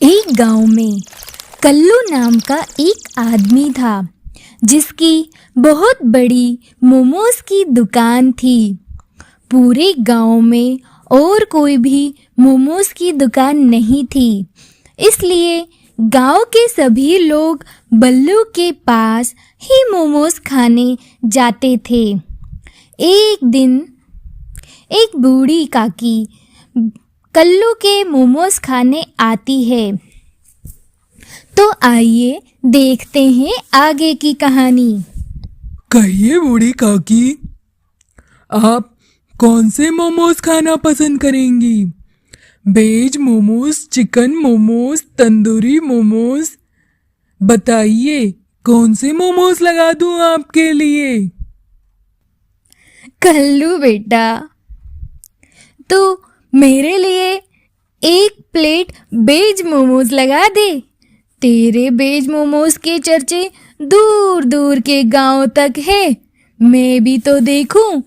एक गांव में कल्लू नाम का एक आदमी था जिसकी बहुत बड़ी मोमोज की दुकान थी। पूरे गांव में और कोई भी मोमोज की दुकान नहीं थी, इसलिए गांव के सभी लोग बल्लू के पास ही मोमोज खाने जाते थे। एक दिन एक बूढ़ी काकी कल्लू के मोमोज खाने आती है। तो आइए देखते हैं आगे की कहानी। कहिए बूढ़ी काकी, आप कौन से मोमोज खाना पसंद करेंगी? Veg momos, chicken momos, tandoori momos? बताइए कौन से मोमोज लगा दूं आपके लिए? कल्लू बेटा, तो मेरे लिए एक प्लेट वेज मोमोज लगा दे। तेरे वेज मोमोज के चर्चे दूर दूर के गांव तक है। मैं भी तो देखूं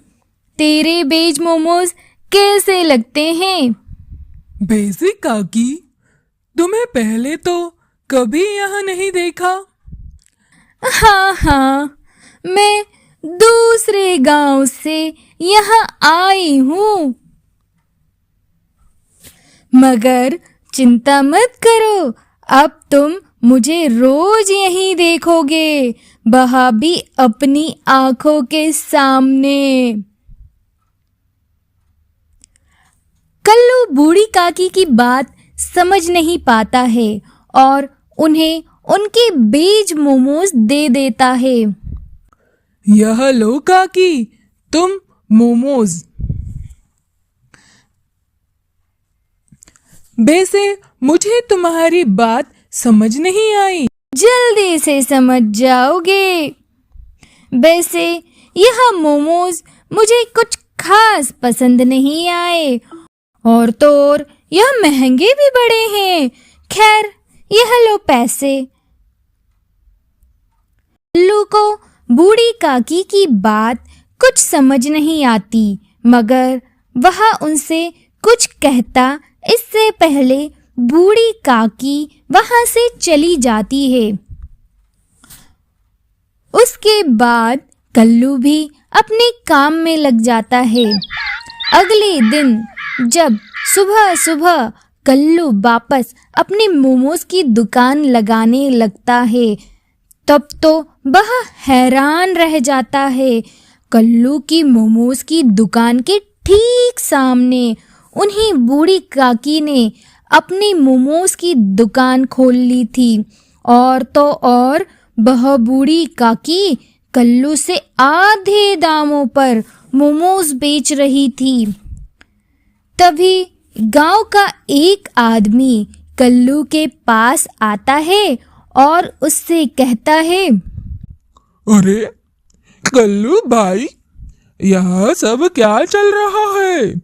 तेरे वेज मोमोज कैसे लगते हैं। वैसे काकी, तुम्हें पहले तो कभी यहाँ नहीं देखा? हाँ, मैं दूसरे गांव से यहाँ आई हूँ। मगर चिंता मत करो, अब तुम मुझे रोज यहीं देखोगे, वह भी अपनी आंखों के सामने। कल्लू बूढ़ी काकी की बात समझ नहीं पाता है और उन्हें उनके वेज मोमोज दे देता है। यह लो काकी, तुम मोमोज। वैसे मुझे तुम्हारी बात समझ नहीं आई। जल्दी से समझ जाओगे। वैसे यह मोमोज मुझे कुछ खास पसंद नहीं आए, और तो और यह महंगे भी बड़े हैं। खैर, यह लो पैसे। कल्लू को बूढ़ी काकी की बात कुछ समझ नहीं आती, मगर वह उनसे कुछ कहता इससे पहले बूढ़ी काकी वहां से चली जाती है। उसके बाद कल्लू भी अपने काम में लग जाता है। अगले दिन जब सुबह सुबह कल्लू वापस अपने मोमोज की दुकान लगाने लगता है, तब तो वह हैरान रह जाता है। कल्लू की मोमोज की दुकान के ठीक सामने उन्हीं बूढ़ी काकी ने अपनी मोमोज की दुकान खोल ली थी, और तो और वह बूढ़ी काकी कल्लू से आधे दामों पर मोमोज बेच रही थी। तभी गांव का एक आदमी कल्लू के पास आता है और उससे कहता है, अरे कल्लू भाई, यह सब क्या चल रहा है?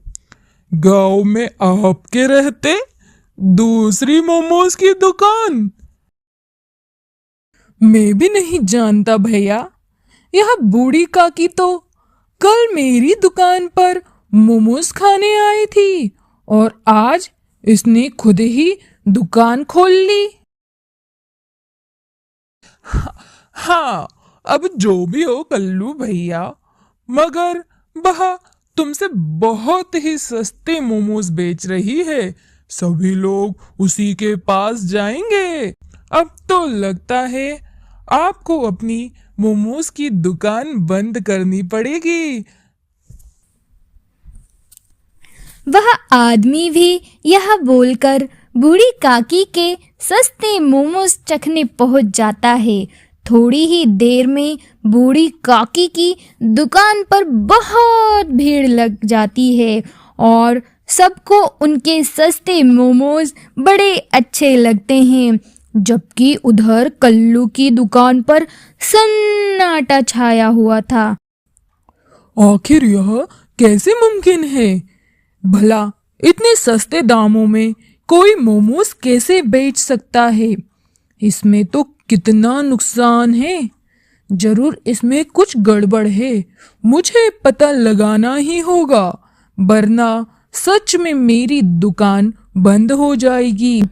गांव में आपके रहते दूसरी मोमोज की दुकान? मैं भी नहीं जानता भैया। यह बूढ़ी काकी तो कल मेरी दुकान पर मोमोज खाने आई थी और आज इसने खुद ही दुकान खोल ली। हाँ, अब जो भी हो कल्लू भैया, मगर वह तुमसे बहुत ही सस्ते मोमोज बेच रही है। सभी लोग उसी के पास जाएंगे। अब तो लगता है आपको अपनी मोमोज की दुकान बंद करनी पड़ेगी। वह आदमी भी यह बोलकर बूढ़ी काकी के सस्ते मोमोज चखने पहुंच जाता है। थोड़ी ही देर में बूढ़ी काकी की दुकान पर बहुत भीड़ लग जाती है और सबको उनके सस्ते मोमोज बड़े अच्छे लगते हैं, जबकि उधर कल्लू की दुकान पर सन्नाटा छाया हुआ था। आखिर यह कैसे मुमकिन है? भला इतने सस्ते दामों में कोई मोमोज कैसे बेच सकता है? इसमें तो कितना नुकसान है। जरूर इसमें कुछ गड़बड़ है। मुझे पता लगाना ही होगा, वरना सच में मेरी दुकान बंद हो जाएगी।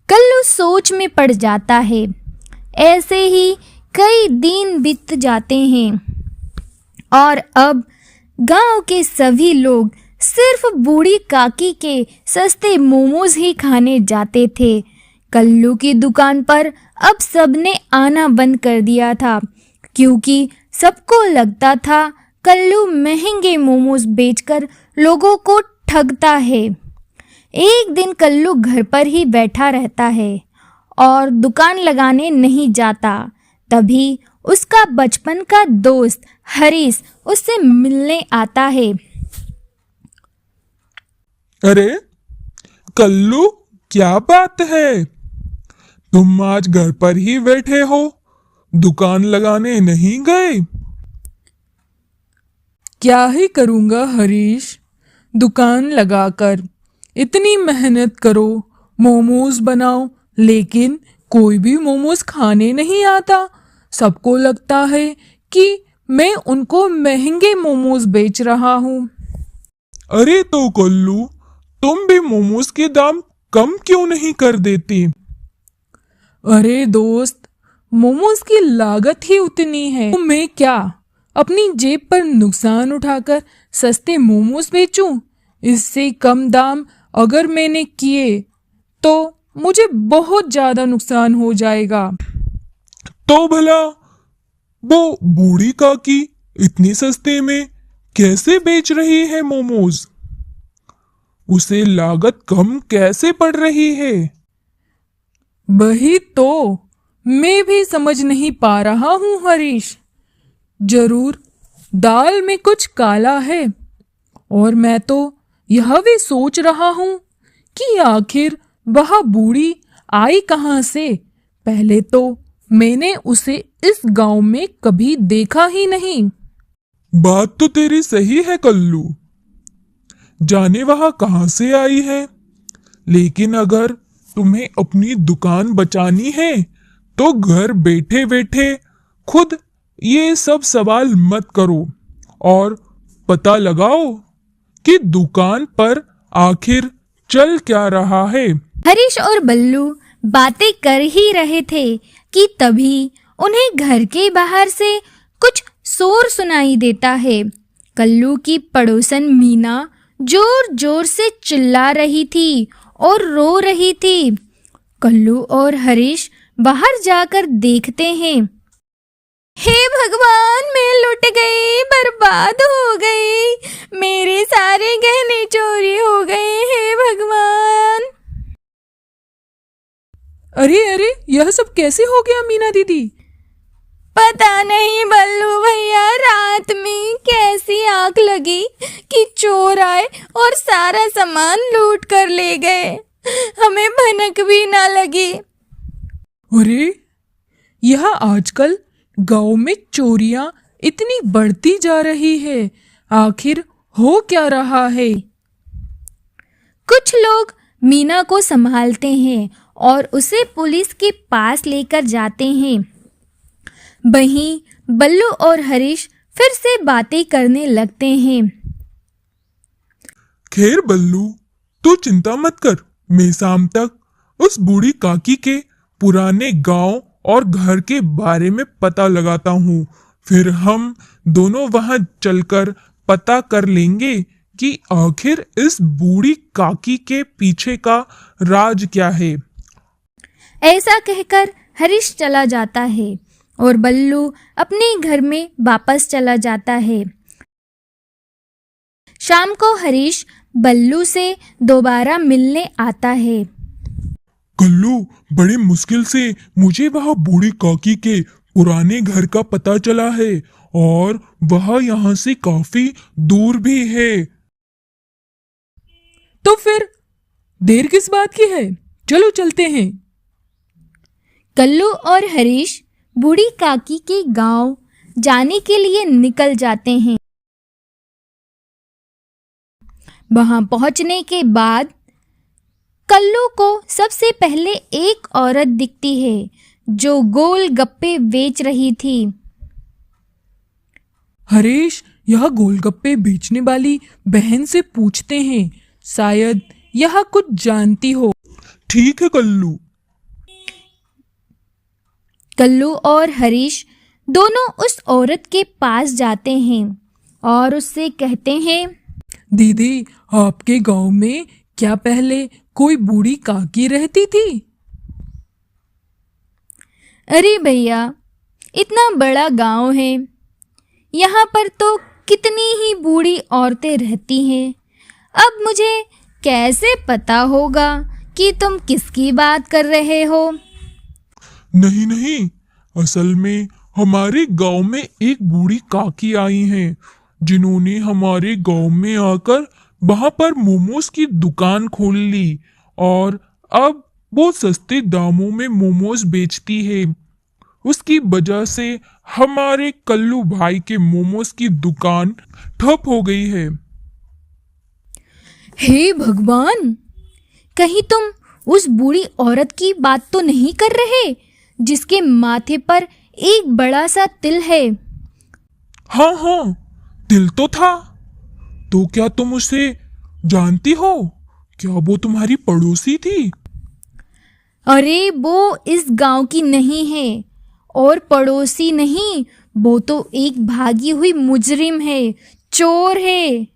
कल्लू सोच में पड़ जाता है। ऐसे ही कई दिन बीत जाते हैं और अब गांव के सभी लोग सिर्फ बूढ़ी काकी के सस्ते मोमोज ही खाने जाते थे। कल्लू की दुकान पर अब सबने आना बंद कर दिया था, क्योंकि सबको लगता था कल्लू महंगे मोमोज बेचकर लोगों को ठगता है। एक दिन कल्लू घर पर ही बैठा रहता है और दुकान लगाने नहीं जाता। तभी उसका बचपन का दोस्त हरीश उससे मिलने आता है। अरे कल्लू, क्या बात है? तुम आज घर पर ही बैठे हो, दुकान लगाने नहीं गए? क्या ही करूँगा हरीश, दुकान लगाकर इतनी मेहनत करो, मोमोज बनाओ, लेकिन कोई भी मोमोज खाने नहीं आता। सबको लगता है कि मैं उनको महंगे मोमोज बेच रहा हूँ। अरे तो कल्लू, तुम भी मोमोज के दाम कम क्यों नहीं कर देती? अरे दोस्त, मोमोज की लागत ही उतनी है, तो मैं क्या अपनी जेब पर नुकसान उठाकर सस्ते मोमोज बेचूं? इससे कम दाम अगर मैंने किए तो मुझे बहुत ज्यादा नुकसान हो जाएगा। तो भला वो बूढ़ी काकी इतनी सस्ते में कैसे बेच रही है मोमोज? उसे लागत कम कैसे पड़ रही है? वही तो मैं भी समझ नहीं पा रहा हूँ हरीश। जरूर दाल में कुछ काला है, और मैं तो यह भी सोच रहा हूँ कि आखिर वह बूढ़ी आई कहाँ से। पहले तो मैंने उसे इस गांव में कभी देखा ही नहीं। बात तो तेरी सही है कल्लू, जाने वहां कहां से आई है। लेकिन अगर तुम्हें अपनी दुकान बचानी है तो घर बैठे बैठे खुद ये सब सवाल मत करो और पता लगाओ कि दुकान पर आखिर चल क्या रहा है। हरीश और बल्लू बातें कर ही रहे थे कि तभी उन्हें घर के बाहर से कुछ शोर सुनाई देता है। कल्लू की पड़ोसन मीना जोर जोर से चिल्ला रही थी और रो रही थी। कल्लू और हरीश बाहर जाकर देखते हैं। हे भगवान, मैं लुट गई, बर्बाद हो गई, मेरे सारे गहने चोरी हो गए। हे भगवान! अरे अरे, यह सब कैसे हो गया मीना दीदी? पता नहीं बल्लू भैया, रात में कैसी आग लगी कि चोर आए और सारा सामान लूट कर ले गए। हमें भनक भी ना लगी। अरे, यह आजकल गांव में चोरियां इतनी बढ़ती जा रही है, आखिर हो क्या रहा है? कुछ लोग मीना को संभालते हैं और उसे पुलिस के पास लेकर जाते हैं। वहीं बल्लू और हरीश फिर से बातें करने लगते हैं। खैर बल्लू, तू चिंता मत कर, मैं शाम तक उस बूढ़ी काकी के पुराने गांव और घर के बारे में पता लगाता हूँ। फिर हम दोनों वहां चलकर पता कर लेंगे कि आखिर इस बूढ़ी काकी के पीछे का राज क्या है। ऐसा कहकर हरीश चला जाता है और बल्लू अपने घर में वापस चला जाता है। शाम को हरीश बल्लू से दोबारा मिलने आता है। कल्लू, बड़े मुश्किल से मुझे वह बूढ़ी काकी के पुराने घर का पता चला है और वह यहाँ से काफी दूर भी है। तो फिर देर किस बात की है? चलो चलते हैं। कल्लू और हरीश बूढ़ी काकी के गांव जाने के लिए निकल जाते हैं। वहां पहुंचने के बाद कल्लू को सबसे पहले एक औरत दिखती है जो गोल गप्पे बेच रही थी। हरीश, यह गोलगप्पे बेचने वाली बहन से पूछते हैं, शायद यह कुछ जानती हो। ठीक है कल्लू, कल्लू और हरीश दोनों उस औरत के पास जाते हैं और उससे कहते हैं, दीदी, आपके गांव में क्या पहले कोई बूढ़ी काकी रहती थी? अरे भैया, इतना बड़ा गांव है, यहाँ पर तो कितनी ही बूढ़ी औरतें रहती हैं। अब मुझे कैसे पता होगा कि तुम किसकी बात कर रहे हो? नहीं नहीं, असल में हमारे गांव में एक बूढ़ी काकी आई हैं जिन्होंने हमारे गांव में आकर वहां पर मोमोज की दुकान खोल ली और अब वो सस्ते दामों में मोमोज बेचती है। उसकी वजह से हमारे कल्लू भाई के मोमोज की दुकान ठप हो गई है। हे भगवान, कहीं तुम उस बूढ़ी औरत की बात तो नहीं कर रहे जिसके माथे पर एक बड़ा सा तिल है? हाँ हाँ, तिल तो था। तो क्या तुम उसे जानती हो? क्या वो तुम्हारी पड़ोसी थी? अरे वो इस गांव की नहीं है और पड़ोसी नहीं, वो तो एक भागी हुई मुजरिम है, चोर है।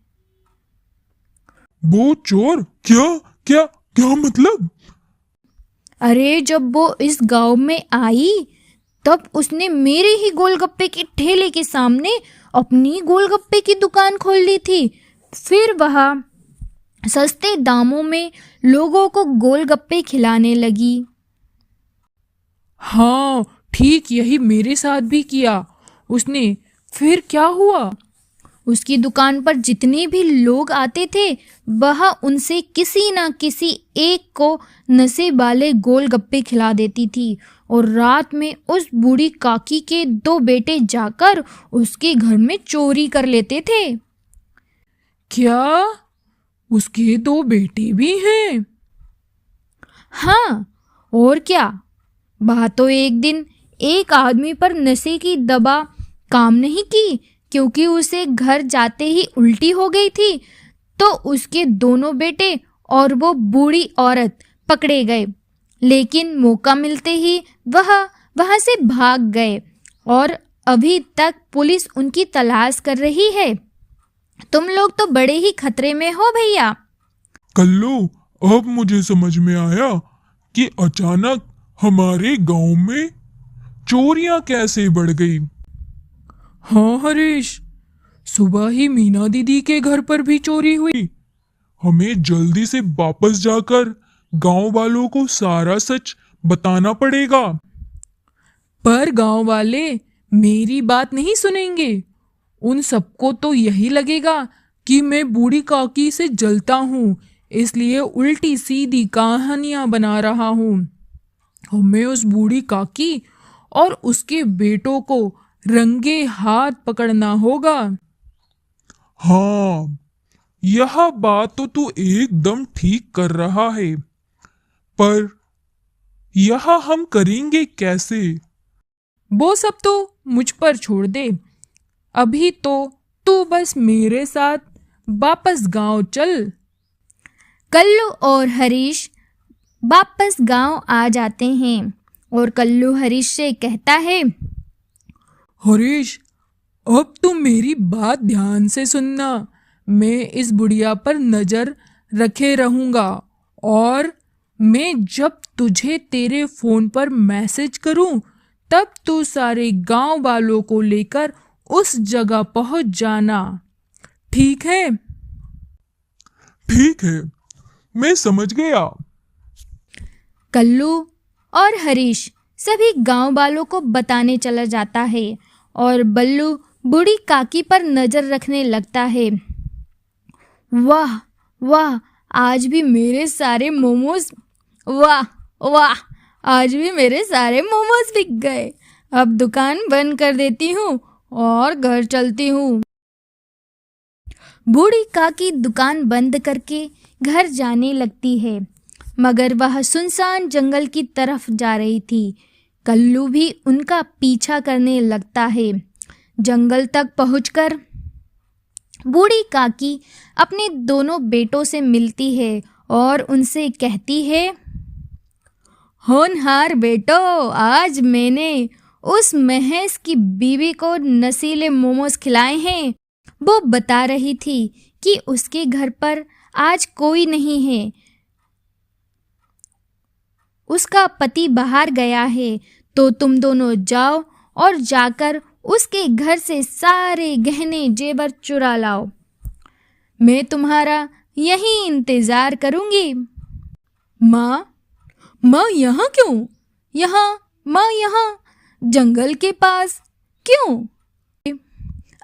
वो चोर? क्या क्या क्या मतलब? अरे जब वो इस गांव में आई तब उसने मेरे ही गोलगप्पे के ठेले के सामने अपनी गोलगप्पे की दुकान खोल ली थी। फिर वह सस्ते दामों में लोगों को गोलगप्पे खिलाने लगी। हाँ, ठीक यही मेरे साथ भी किया उसने। फिर क्या हुआ? उसकी दुकान पर जितने भी लोग आते थे वह उनसे किसी न किसी एक को नशे वाले गोलगप्पे खिला देती थी और रात में उस बूढ़ी काकी के 2 बेटे जाकर उसके घर में चोरी कर लेते थे। क्या उसके 2 बेटे भी हैं? हाँ, और क्या। वह तो एक दिन एक आदमी पर नशे की दवा काम नहीं की क्योंकि उसे घर जाते ही उल्टी हो गई थी, तो उसके दोनों बेटे और वो बूढ़ी औरत पकड़े गए। लेकिन मौका मिलते ही वह वहां से भाग गए और अभी तक पुलिस उनकी तलाश कर रही है। तुम लोग तो बड़े ही खतरे में हो भैया। कल्लू, अब मुझे समझ में आया कि अचानक हमारे गांव में चोरियां कैसे बढ़ गई। हाँ हरीश, सुबह ही मीना दीदी के घर पर भी चोरी हुई। हमें जल्दी से वापस जाकर गांव वालों को सारा सच बताना पड़ेगा। पर गांव वाले मेरी बात नहीं सुनेंगे। उन सबको तो यही लगेगा कि मैं बूढ़ी काकी से जलता हूँ, इसलिए उल्टी सीधी कहानियां बना रहा हूँ। हमें उस बूढ़ी काकी और उसके बेटों को रंगे हाथ पकड़ना होगा। हाँ, यह बात तो तू एकदम ठीक कर रहा है, पर यह हम करेंगे कैसे? वो सब तो मुझ पर छोड़ दे। अभी तो तू बस मेरे साथ वापस गांव चल। कल्लू और हरीश वापस गांव आ जाते हैं और कल्लू हरीश से कहता है, हरीश, अब तुम मेरी बात ध्यान से सुनना। मैं इस बुढ़िया पर नजर रखे रहूंगा और मैं जब तुझे तेरे फोन पर मैसेज करूं तब तू सारे गांव वालों को लेकर उस जगह पहुंच जाना। ठीक है? ठीक है, मैं समझ गया। कल्लू और हरीश सभी गांव वालों को बताने चला जाता है और बल्लू बूढ़ी काकी पर नजर रखने लगता है। वाह वाह, आज भी मेरे सारे मोमोज, वाह वाह, आज भी मेरे सारे मोमोज बिक गए। अब दुकान बंद कर देती हूँ और घर चलती हूँ। बूढ़ी काकी दुकान बंद करके घर जाने लगती है, मगर वह सुनसान जंगल की तरफ जा रही थी। कल्लू भी उनका पीछा करने लगता है। जंगल तक पहुंचकर बूढ़ी काकी अपने दोनों बेटों से मिलती है और उनसे कहती है, होनहार बेटो, आज मैंने उस महेश की बीवी को नशीले मोमोज खिलाए हैं। वो बता रही थी कि उसके घर पर आज कोई नहीं है, उसका पति बाहर गया है। तो तुम दोनों जाओ और जाकर उसके घर से सारे गहने जेवर चुरा लाओ। मैं तुम्हारा यहीं इंतजार करूंगी। माँ यहाँ क्यों? माँ यहाँ जंगल के पास क्यों?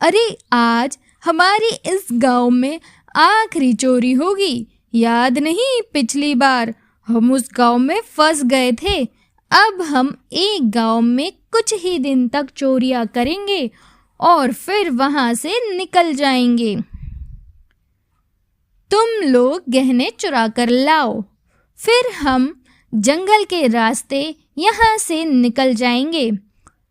अरे आज हमारी इस गांव में आखिरी चोरी होगी। याद नहीं, पिछली बार हम उस गांव में फंस गए थे। अब हम एक गांव में कुछ ही दिन तक चोरियां करेंगे और फिर वहां से निकल जाएंगे। तुम लोग गहने चुरा कर लाओ, फिर हम जंगल के रास्ते यहाँ से निकल जाएंगे।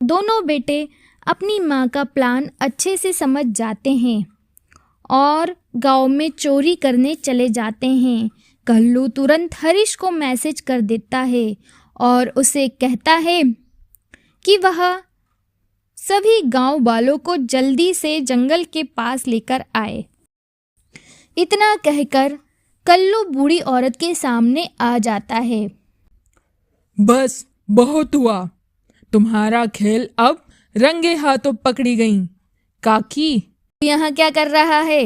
दोनों बेटे अपनी माँ का प्लान अच्छे से समझ जाते हैं और गांव में चोरी करने चले जाते हैं। कल्लू तुरंत हरीश को मैसेज कर देता है और उसे कहता है कि वह सभी गांव वालों को जल्दी से जंगल के पास लेकर आए। इतना कहकर कल्लू बूढ़ी औरत के सामने आ जाता है। बस बहुत हुआ, तुम्हारा खेल अब रंगे हाथों पकड़ी गई। काकी यहाँ क्या कर रहा है?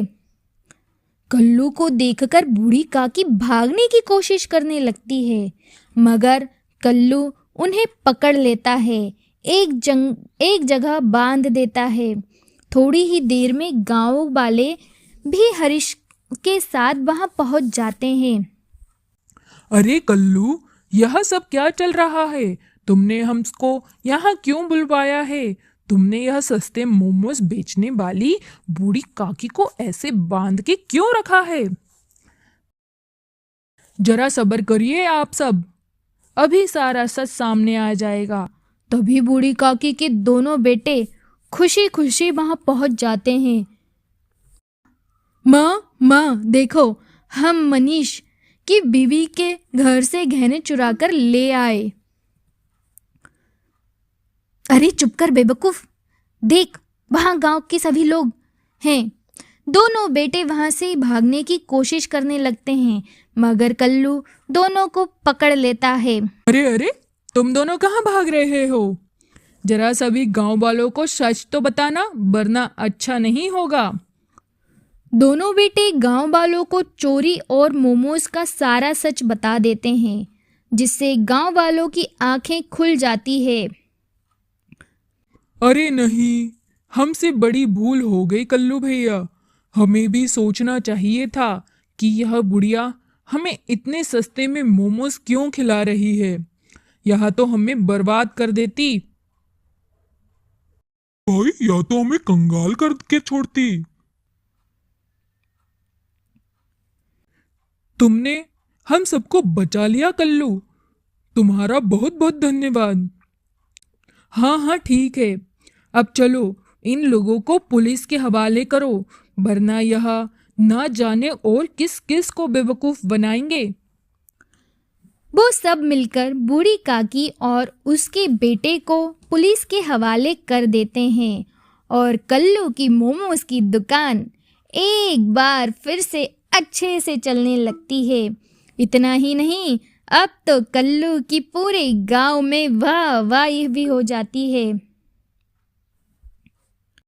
कल्लू को देखकर बूढ़ी काकी भागने की कोशिश करने लगती है, मगर कल्लू उन्हें पकड़ लेता है, एक जगह बांध देता है। थोड़ी ही देर में गांव वाले भी हरीश के साथ वहां पहुंच जाते हैं। अरे कल्लू, यह सब क्या चल रहा है? तुमने हमको यहाँ क्यों बुलवाया है? तुमने यह सस्ते मोमोज बेचने वाली बूढ़ी काकी को ऐसे बांध के क्यों रखा है? जरा सब्र करिए आप सब, अभी सारा सच सामने आ जाएगा। तभी बूढ़ी काकी के दोनों बेटे खुशी खुशी वहां पहुंच जाते हैं। माँ देखो, हम मनीष की बीवी के घर से गहने चुरा कर ले आए। अरे चुप कर बेवकूफ, देख वहां गांव के सभी लोग हैं। दोनों बेटे वहां से भागने की कोशिश करने लगते हैं, मगर कल्लू दोनों को पकड़ लेता है। अरे तुम दोनों कहाँ भाग रहे हो? जरा सभी गांव वालों को सच तो बताना, वरना अच्छा नहीं होगा। दोनों बेटे गांव वालों को चोरी और मोमोज का सारा सच बता देते हैं, जिससे गांव वालों की आंखें खुल जाती है। अरे नहीं, हमसे बड़ी भूल हो गई कल्लू भैया। हमें भी सोचना चाहिए था कि यह बुढ़िया हमें इतने सस्ते में मोमोज क्यों खिला रही है। यह तो हमें बर्बाद कर देती। भाई, या तो हमें कंगाल करके छोड़ती। तुमने हम सबको बचा लिया कल्लू, तुम्हारा बहुत बहुत धन्यवाद। हाँ ठीक है, अब चलो इन लोगों को पुलिस के हवाले करो, वरना यह ना जाने और किस किस को बेवकूफ बनाएंगे। वो सब मिलकर बूढ़ी काकी और उसके बेटे को पुलिस के हवाले कर देते हैं और कल्लू की मोमोज की दुकान एक बार फिर से अच्छे से चलने लगती है। इतना ही नहीं, अब तो कल्लू की पूरे गांव में वाह वाह भी हो जाती है।